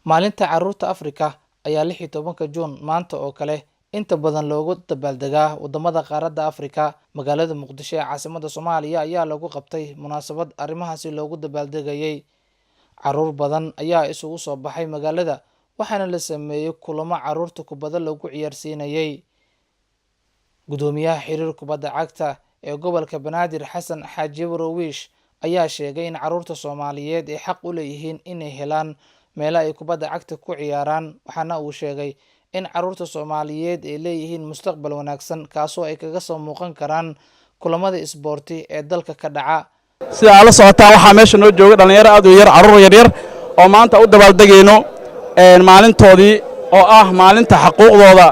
Maalinta Carruurta Afrika ayaa 16 Juun maanta oo kale inta badan loogu dabaaldegaa wadamada qaaradda Afrika. Magaalada Muqdisho ee caasimadda Soomaaliya ayaa lagu qabtay munaasabad arrimahaasi loogu dabaaldegayay. Carruur badan ayaa isugu soo baxay magaalada, waxaana la sameeyay kulamo carruurta kubadda lagu ciyaarsiinayay. Gudoomiyaha xiriirka kubadda cagta ee gobolka Banaadir Xasan Xaaji Wish ayaa sheegay in carruurta Soomaaliyeed ay xaq u leeyihiin inay helaan meelo ay kubadda cagta ku ciyaaraan, waxaana uu sheegay in carruurta Soomaaliyeed ay leeyihiin mustaqbal wanaagsan kaasoo ay kaga soo muuqan karaan kulamada isboorti ee dalka ka dhaca. sida ala socotaa waxaa meesha noo jooga dhalinyaro aad u yar carruur yar oo maanta u dabaaldegayno maalintoodii oo ah maalinta xuquuqdooda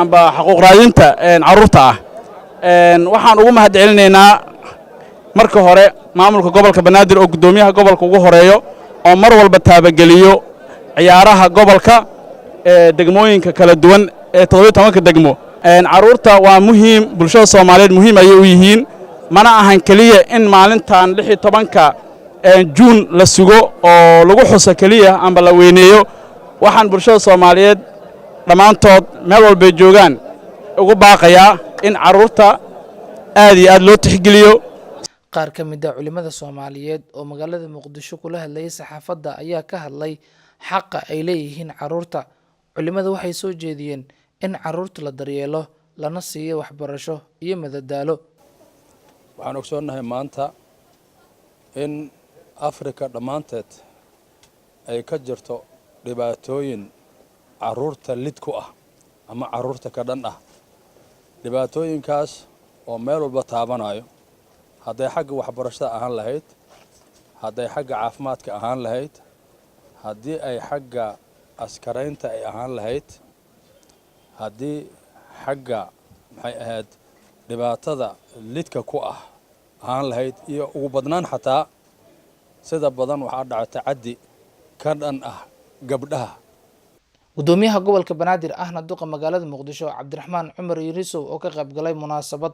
amba xuquuq raadinta carruurta ah. waxaan ugu mahadcelinaynaa marka hore maamulka gobolka Banaadir oo gudoomiyaha gobolka ugu horeeyo oo mar walba taabageliyo ciyaaraha gobolka degmooyinka kala duwan ee 17 degmo. carruurta waa muhiim, bulshada Soomaaliyeed muhiim ayay u yihiin, mana ahan kaliya in maalintan 16 Juun la sugo oo lagu xuso kaliya amba la weyneeyo. waxaan bulshada Soomaaliyeed dhamaantood meel walba joogaan ugu baaqayaa in carruurta aad iyo aad loo tixgeliyo. Qaar ka mid ah culimada Soomaaliyeed oo magaalada Muqdisho kula hadlayay saxaafadda ayaa ka hadlay xaqa ay leeyihiin carruurta. Culimadu waxay soo jeediyeen in carruurta la daryeelo, lana siiyo waxbarasho iyo madadaalo. waxaan ogsoonahay maanta in Afrika dhamaanteed ay ka jirto dhibaatooyin carruurta lid ku ah ama carruurta ka dhan ah. dhibaatooyinkaas oo meel walba taabanayo, hadday xagga waxbarashada ahaan lahayd, hadday xagga caafimaadka ahaan lahayd, haddii ay xagga askaraynta ay ahaan lahayd, haddii xagga maxay ahayd dhibaatada lidka ku ah ahaan lahayd, iyo ugu badnaan xataa sida badan waxaa dhacay tacaddi ka dhan ah gabdhaha. Gudoomiyaha gobolka Banaadir ahna duqa magaalada Muqdisho Cabdiraxmaan Cumar Yarisow oo ka qayb galay munaasabad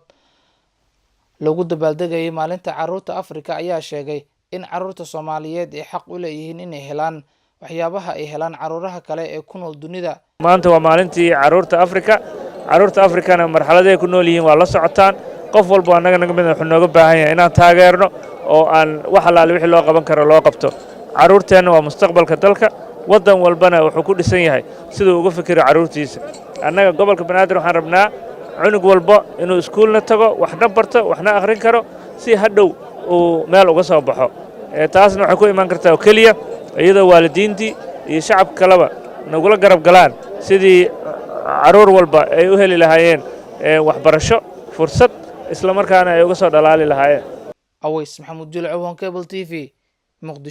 lagu dabaaldegayay maalinta carruurta Afrika ayaa sheegay in carruurta Soomaaliyeed ay xaq u leeyihiin inay helaan waxyaabaha ay helaan carruuraha kale ee ku nool dunida. maanta waa maalintii carruurta Afrika. carruurta Afrikana marxaladay ku nool yihiin waa la socotaan. qof walba annaga naga mid wuxuu nooga baahan yahay inaan taageerno oo aan wax alaale wixii loo qaban karo loo qabto. carruurteena waa mustaqbalka dalka, wadan walbana wuxuu ku dhisan yahay sidoo uga fikiro carruurtiisa. annaga gobolka Banaadir waxaan rabnaa cunug walba inuu iskuulna tago, waxna barto, waxna akhrin karo si hadhow uu meel uga soo baxo. taasna waxay ku iman kartaa kaliya iyadoo waalidiintii iyo shacabka kaleba nagula garab galaan sidii carruur walba ay u heli lahaayeen waxbarasho, fursad, isla markaana ay uga soo dhalaali lahaayeen. Aways Maxamuud Jilco, Cable TV, Muqdisho.